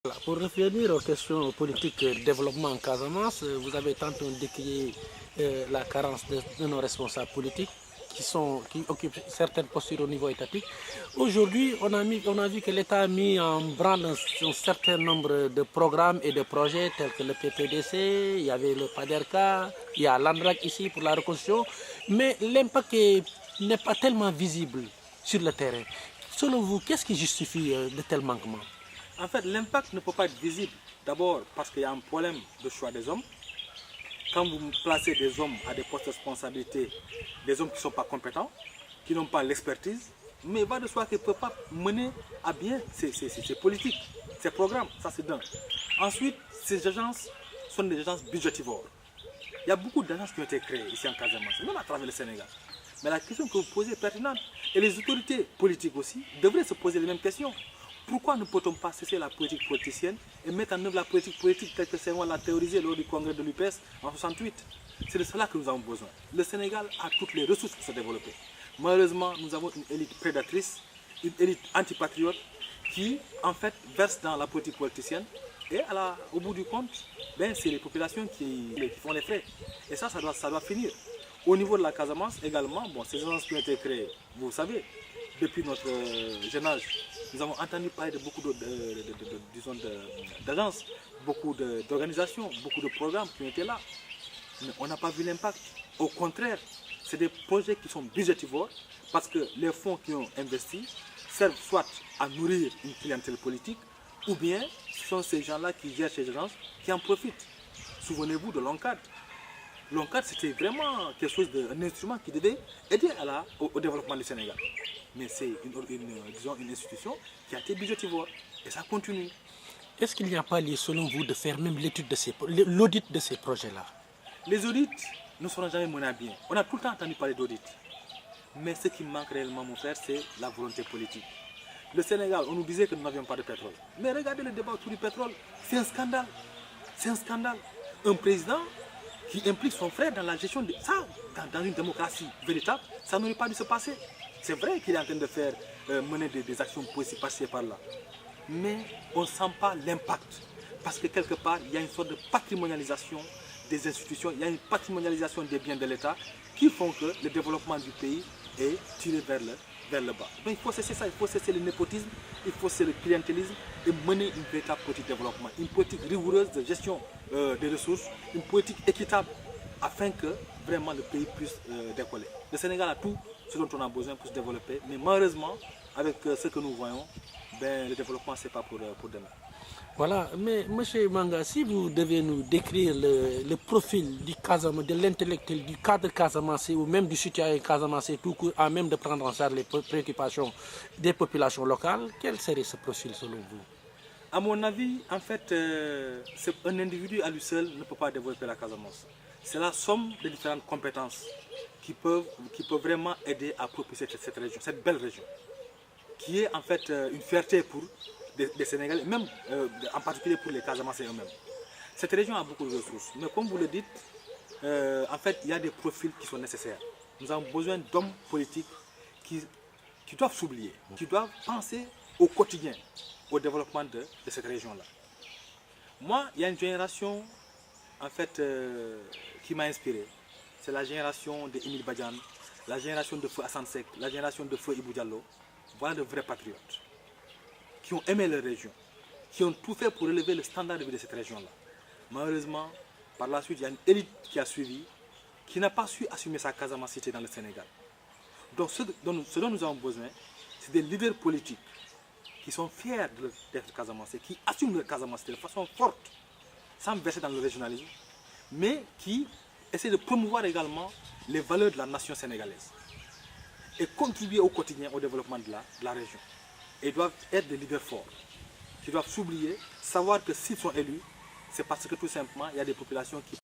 Voilà, pour revenir aux questions politiques de développement en Casamance, vous avez tantôt décrié la carence de nos responsables politiques qui occupent certaines postures au niveau étatique. Aujourd'hui, on a vu que l'État a mis en branle un certain nombre de programmes et de projets tels que le PPDC, il y avait le PADERCA, il y a l'ANDRAC ici pour la reconstruction, mais l'impact n'est pas tellement visible sur le terrain. Selon vous, qu'est-ce qui justifie de tels manquements? En fait, l'impact ne peut pas être visible. D'abord parce qu'il y a un problème de choix des hommes. Quand vous placez des hommes à des postes de responsabilité, des hommes qui ne sont pas compétents, qui n'ont pas l'expertise, mais il va de soi qu'ils ne peuvent pas mener à bien ces politiques, ces programmes. Ça, c'est d'un. Ensuite, ces agences sont des agences budgétivores. Il y a beaucoup d'agences qui ont été créées ici en Casamance, même à travers le Sénégal. Mais la question que vous posez est pertinente. Et les autorités politiques aussi devraient se poser les mêmes questions. Pourquoi ne peut-on pas cesser la politique politicienne et mettre en œuvre la politique politique telle que Senghor l'a théorisée lors du congrès de l'UPS en 68? C'est de cela que nous avons besoin. Le Sénégal a toutes les ressources pour se développer. Malheureusement, nous avons une élite prédatrice, une élite antipatriote qui, en fait, verse dans la politique politicienne. Et au bout du compte, c'est les populations qui font les frais. Et ça doit finir. Au niveau de la Casamance également, ces agences qui ont été créées, vous savez, depuis notre jeune âge, nous avons entendu parler de beaucoup d'agences, beaucoup d'organisations, beaucoup de programmes qui ont été là. Mais on n'a pas vu l'impact. Au contraire, c'est des projets qui sont budgétivores parce que les fonds qui ont investi servent soit à nourrir une clientèle politique ou bien ce sont ces gens-là qui gèrent ces agences qui en profitent. Souvenez-vous de l'ONCAD. L'ONCAD, c'était vraiment quelque chose un instrument qui devait aider au développement du Sénégal. Mais c'est une institution qui a été budgétivore et ça continue. Est-ce qu'il n'y a pas lieu, selon vous, de faire même l'audit de ces projets-là? Les audits ne seront jamais menés à bien. On a tout le temps entendu parler d'audit. Mais ce qui manque réellement, mon frère, c'est la volonté politique. Le Sénégal, on nous disait que nous n'avions pas de pétrole. Mais regardez le débat autour du pétrole. C'est un scandale. C'est un scandale. Un président qui implique son frère dans la gestion de ça, dans une démocratie véritable, ça n'aurait pas dû se passer. C'est vrai qu'il est en train de faire mener des actions politiques passer par là. Mais on ne sent pas l'impact. Parce que quelque part, il y a une sorte de patrimonialisation des institutions, il y a une patrimonialisation des biens de l'État qui font que le développement du pays est tiré vers le bas. Donc il faut cesser ça, il faut cesser le népotisme, il faut cesser le clientélisme et mener une véritable politique de développement, une politique rigoureuse de gestion des ressources, une politique équitable afin que vraiment le pays puisse décoller. Le Sénégal a tout ce dont on a besoin pour se développer, mais malheureusement, avec ce que nous voyons, le développement, ce n'est pas pour demain. Voilà, mais M. Manga, si vous devez nous décrire le profil du Casamance, de l'intellectuel, du cadre casamancé ou même du citoyen casamancé tout court, à même de prendre en charge les préoccupations des populations locales, quel serait ce profil selon vous? À mon avis, en fait, un individu à lui seul ne peut pas développer la Casamance. C'est la somme de différentes compétences qui peuvent vraiment aider à propulser cette région, cette belle région, qui est en fait une fierté pour des Sénégalais, même en particulier pour les Casamancés eux-mêmes. Cette région a beaucoup de ressources, mais comme vous le dites, en fait, il y a des profils qui sont nécessaires. Nous avons besoin d'hommes politiques qui doivent s'oublier, qui doivent penser au quotidien, au développement de cette région-là. Moi, il y a une génération en fait, qui m'a inspiré. C'est la génération d'Émile Badiane, la génération de Feu Hassan Sek, la génération de Feu Ibou Diallo. Voilà de vrais patriotes qui ont aimé leur région, qui ont tout fait pour relever le standard de vie de cette région-là. Malheureusement, par la suite, il y a une élite qui a suivi, qui n'a pas su assumer sa casamancité dans le Sénégal. Donc ce dont nous avons besoin, c'est des leaders politiques qui sont fiers d'être casamancés, qui assument leur casamancité de façon forte, sans verser dans le régionalisme, mais qui essaient de promouvoir également les valeurs de la nation sénégalaise et contribuer au quotidien au développement de la région. Et ils doivent être des leaders forts, qui doivent s'oublier, savoir que s'ils sont élus, c'est parce que tout simplement, il y a des populations qui